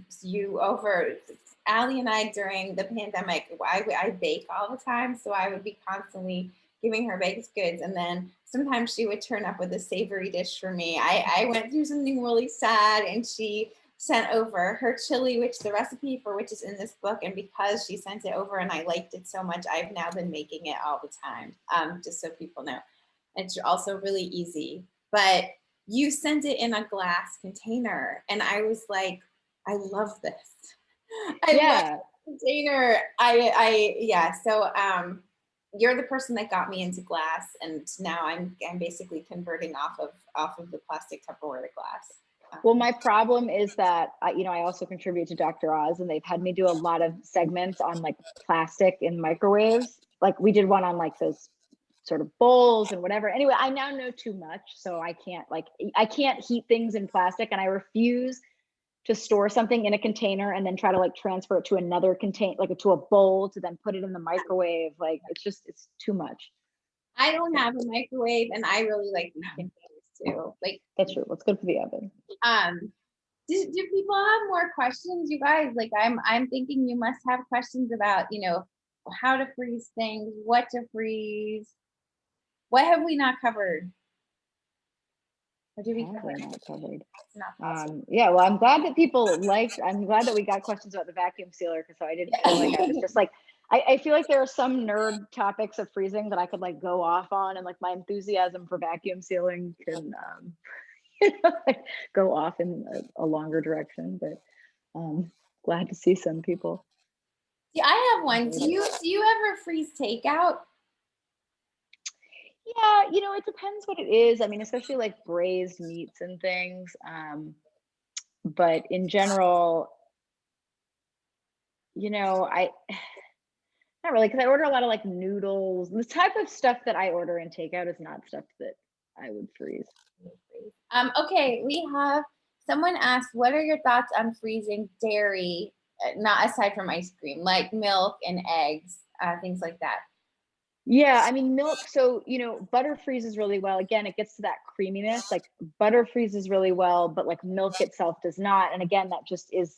Ali and I during the pandemic, I bake all the time, so I would be constantly giving her baked goods, and then sometimes she would turn up with a savory dish for me. I went through something really sad, and she sent over her chili, which the recipe for which is in this book, and because she sent it over and I liked it so much, I've now been making it all the time, just so people know. It's also really easy, but you sent it in a glass container, and I was like, I love this. I love the container. So you're the person that got me into glass, and now I'm basically converting off of the plastic Tupperware to glass. Well, my problem is that I also contribute to Dr. Oz, and they've had me do a lot of segments on like plastic in microwaves. Like we did one on like those sort of bowls and whatever. Anyway, I now know too much, so I can't heat things in plastic, and I refuse to store something in a container and then try to like transfer it to another container, like to a bowl, to then put it in the microwave. Like it's too much. I don't have a microwave, and I really like these containers too. Like that's true. What's good for the oven? Do people have more questions, you guys? Like I'm thinking you must have questions about how to freeze things, what to freeze. What have we not covered? Or did we cover it? Not covered. Yeah, well, I'm glad that I'm glad that we got questions about the vacuum sealer, because I didn't feel like I was just like, I feel like there are some nerd topics of freezing that I could like go off on, and like my enthusiasm for vacuum sealing can like go off in a longer direction. But glad to see some people. Yeah, I have one. Do you ever freeze takeout? Yeah, it depends what it is. I mean, especially like braised meats and things. But in general, I not really, because I order a lot of like noodles. The type of stuff that I order in takeout is not stuff that I would freeze. Okay, we have someone asked, what are your thoughts on freezing dairy not aside from ice cream, like milk and eggs, things like that? Yeah, I mean, milk. So, butter freezes really well. Again, it gets to that creaminess. Like butter freezes really well, but like milk itself does not. And again, that just is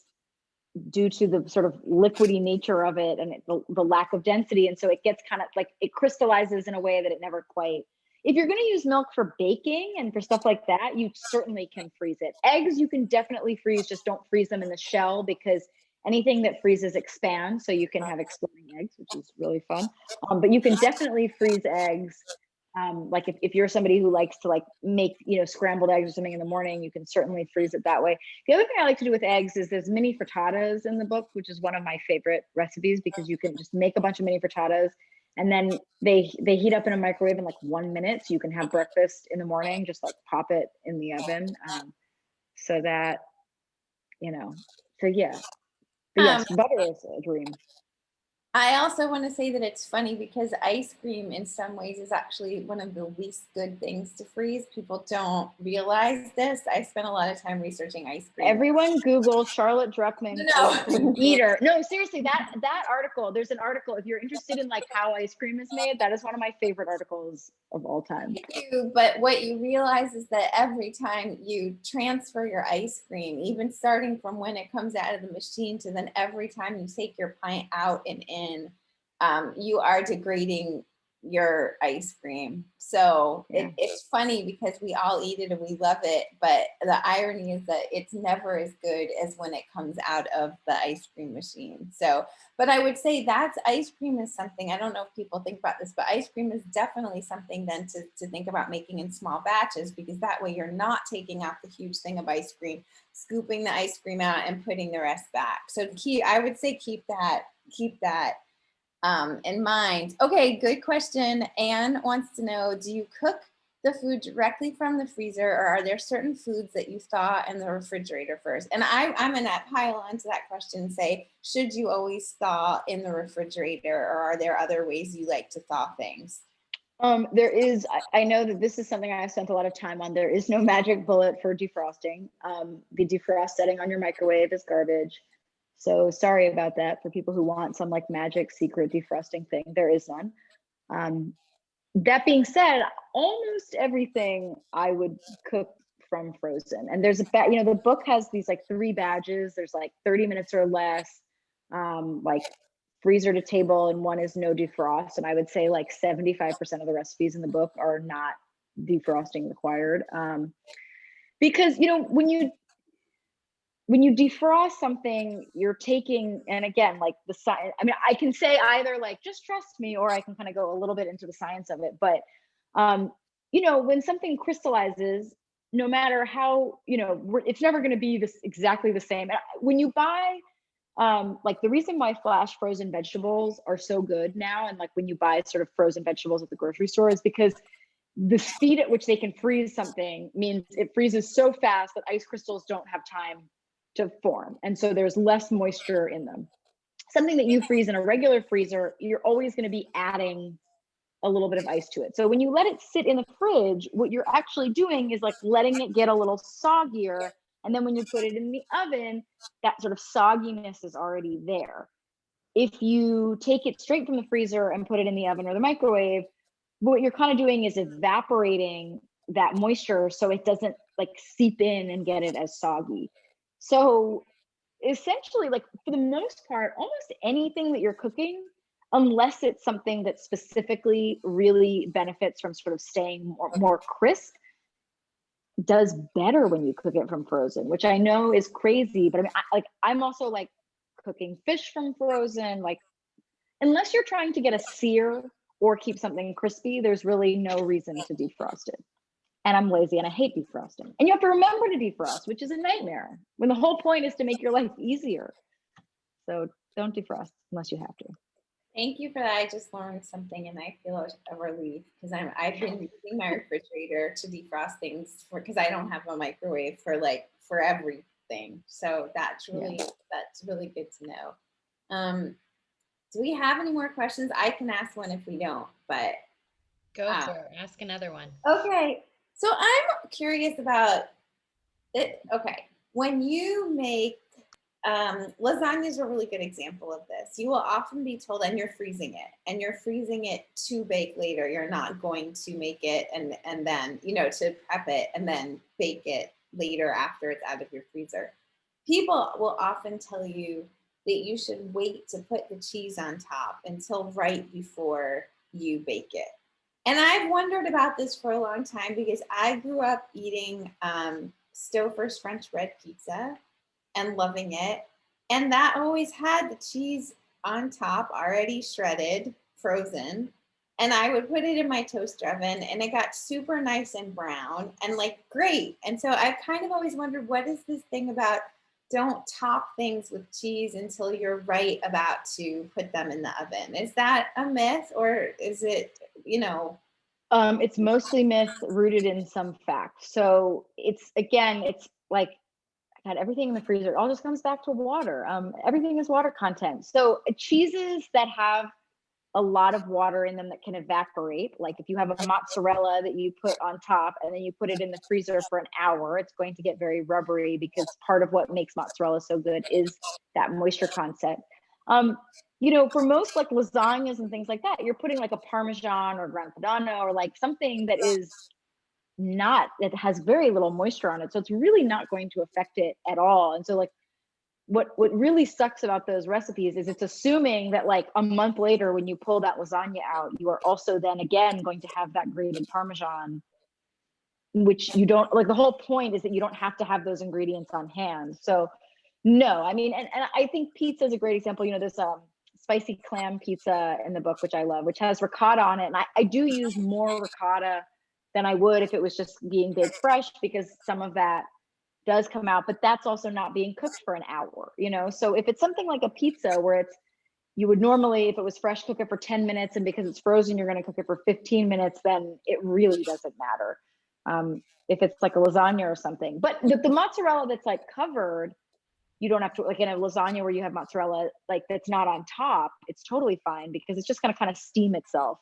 due to the sort of liquidy nature of it and the lack of density. And so it gets kind of like it crystallizes in a way that it never quite. If you're going to use milk for baking and for stuff like that, you certainly can freeze it. Eggs, you can definitely freeze, just don't freeze them in the shell because anything that freezes expands. So you can have exploding eggs, which is really fun. But you can definitely freeze eggs. Like if you're somebody who likes to like make, scrambled eggs or something in the morning, you can certainly freeze it that way. The other thing I like to do with eggs is there's mini frittatas in the book, which is one of my favorite recipes because you can just make a bunch of mini frittatas and then they heat up in a microwave in like 1 minute. So you can have breakfast in the morning, just like pop it in the oven. So that, so yeah. But yes, butter is a dream. I also want to say that it's funny because ice cream in some ways is actually one of the least good things to freeze. People don't realize this. I spent a lot of time researching ice cream. Everyone Google Charlotte Druckman No. ice cream eater. No, seriously, that article, there's an article, if you're interested in like how ice cream is made, that is one of my favorite articles of all time. Thank you. But what you realize is that every time you transfer your ice cream, even starting from when it comes out of the machine to then every time you take your pint out and in, you are degrading your ice cream. So it's funny because we all eat it and we love it, but the irony is that it's never as good as when it comes out of the ice cream machine. So, but I would say that's ice cream is something, I don't know if people think about this, but ice cream is definitely something then to think about making in small batches, because that way you're not taking out the huge thing of ice cream, scooping the ice cream out and putting the rest back. So I would say keep that in mind. Okay, good question. Anne wants to know, do you cook the food directly from the freezer, or are there certain foods that you thaw in the refrigerator first? And I'm going to pile onto that question and say, should you always thaw in the refrigerator, or are there other ways you like to thaw things? There is, I know that this is something I've spent a lot of time on. There is no magic bullet for defrosting. The defrost setting on your microwave is garbage. So sorry about that for people who want some like magic secret defrosting thing. There is none. That being said, almost everything I would cook from frozen. And there's the book has these like 3 badges. There's like 30 minutes or less, like freezer to table, and one is no defrost. And I would say like 75% of the recipes in the book are not defrosting required. Because, when you defrost something, you're taking, and again, like the science, I mean, I can say either like, just trust me, or I can kind of go a little bit into the science of it. But, when something crystallizes, no matter how, it's never going to be exactly the same. When you buy, like the reason why flash frozen vegetables are so good now, and like when you buy sort of frozen vegetables at the grocery store, is because the speed at which they can freeze something means it freezes so fast that ice crystals don't have time to form. And so there's less moisture in them. Something that you freeze in a regular freezer, you're always going to be adding a little bit of ice to it. So when you let it sit in the fridge, what you're actually doing is like letting it get a little soggier. And then when you put it in the oven, that sort of sogginess is already there. If you take it straight from the freezer and put it in the oven or the microwave, what you're kind of doing is evaporating that moisture so it doesn't like seep in and get it as soggy. So essentially, like for the most part, almost anything that you're cooking, unless it's something that specifically really benefits from sort of staying more crisp, does better when you cook it from frozen, which I know is crazy. But I mean, I'm also like cooking fish from frozen. Like, unless you're trying to get a sear or keep something crispy, there's really no reason to defrost it. And I'm lazy and I hate defrosting. And you have to remember to defrost, which is a nightmare when the whole point is to make your life easier. So don't defrost unless you have to. Thank you for that. I just learned something and I feel a relief because I've been using my refrigerator to defrost things because I don't have a microwave for everything. So that's really good to know. Do we have any more questions? I can ask one if we don't, but go for it. Ask another one. Okay. So I'm curious about it. Okay. When you make Lasagna is a really good example of this. You will often be told, and you're freezing it to bake later. You're not going to make it and then, to prep it and then bake it later after it's out of your freezer. People will often tell you that you should wait to put the cheese on top until right before you bake it. And I've wondered about this for a long time because I grew up eating Stouffer's French bread pizza and loving it. And that always had the cheese on top, already shredded, frozen. And I would put it in my toaster oven and it got super nice and brown and like great. And so I've kind of always wondered, what is this thing about don't top things with cheese until you're right about to put them in the oven? Is that a myth, or is it, It's mostly myth rooted in some fact. So it's like, God, everything in the freezer, it all just comes back to water. Everything is water content. So cheeses that have a lot of water in them that can evaporate, like if you have a mozzarella that you put on top and then you put it in the freezer for an hour, it's going to get very rubbery because part of what makes mozzarella so good is that moisture content. For most like lasagnas and things like that, you're putting like a Parmesan or Grana Padano or like something that has very little moisture on it. So it's really not going to affect it at all. And so like what really sucks about those recipes is it's assuming that like a month later when you pull that lasagna out, you are also then again going to have that grated Parmesan, which you don't like. The whole point is that you don't have to have those ingredients on hand. So no, I mean, and I think pizza is a great example. There's spicy clam pizza in the book, which I love, which has ricotta on it. And I do use more ricotta than I would if it was just being baked fresh, because some of that does come out, but that's also not being cooked for an hour, So if it's something like a pizza where you would normally, if it was fresh, cook it for 10 minutes, and because it's frozen, you're going to cook it for 15 minutes, then it really doesn't matter. If it's like a lasagna or something, but the mozzarella that's like covered, you don't have to, like in a lasagna where you have mozzarella, like that's not on top, it's totally fine because it's just going to kind of steam itself.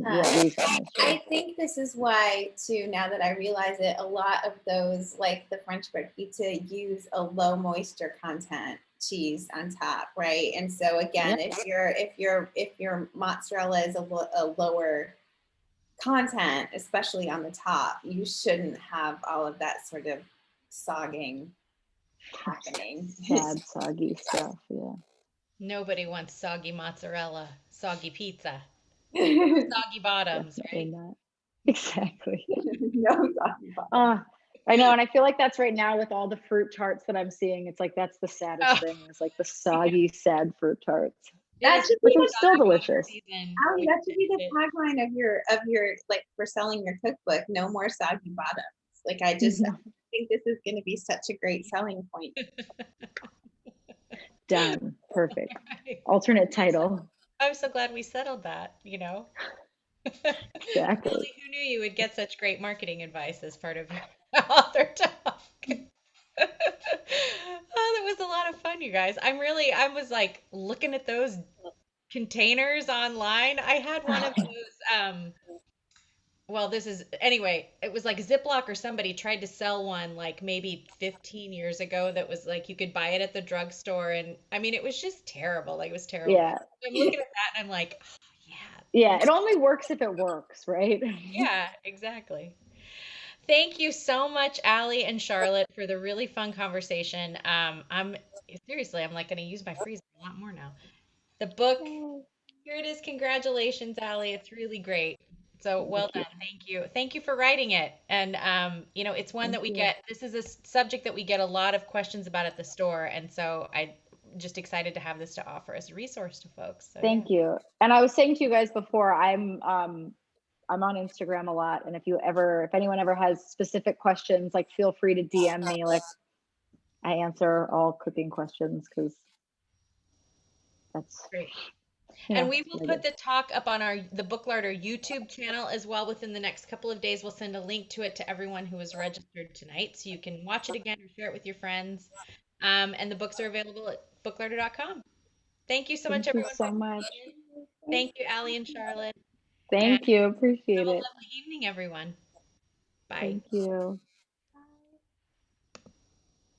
I think this is why, too, now that I realize it, a lot of those, like the French bread pizza, use a low moisture content cheese on top, right? And so again, if your mozzarella is a lower content, especially on the top, you shouldn't have all of that sort of sogging happening. Sad soggy stuff. Yeah. Nobody wants soggy mozzarella, soggy pizza. Soggy bottoms, Definitely right? not. Exactly. No soggy bottoms. I know, and I feel like that's right now with all the fruit tarts that I'm seeing. It's like that's the saddest thing. It's like the soggy, sad fruit tarts. Which are still delicious. Ali, that should be the tagline of your like for selling your cookbook. No more soggy bottoms. Like I think this is going to be such a great selling point. Done. Perfect. Alternate title. I'm so glad we settled that, Exactly. Really, who knew you would get such great marketing advice as part of your author talk? Oh, that was a lot of fun, you guys. I was like looking at those containers online. I had one of those, well, it was like Ziploc, or somebody tried to sell one like maybe 15 years ago that was like you could buy it at the drugstore. And I mean, it was just terrible. Like, it was terrible. Yeah. I'm looking at that and I'm like, oh, yeah. Yeah, it only works if it works, right? Yeah, exactly. Thank you so much, Ali and Charlotte, for the really fun conversation. I'm like going to use my freezer a lot more now. The book, here it is. Congratulations, Ali. It's really great. So well done. Thank you. Thank you for writing it. And it's one that we get. This is a subject that we get a lot of questions about at the store, and so I'm just excited to have this to offer as a resource to folks. So, Thank you. And I was saying to you guys before, I'm on Instagram a lot, and if anyone ever has specific questions, like feel free to DM me. Like I answer all cooking questions because that's great. And we will put the talk up on the Booklarder YouTube channel as well within the next couple of days. We'll send a link to it to everyone who is registered tonight, so you can watch it again or share it with your friends. And the books are available at booklarder.com. Thank you so much, everyone. Thank you so much. Thank you, Ali and Charlotte. Thank you. Appreciate it. Have a lovely evening, everyone. Bye. Thank you.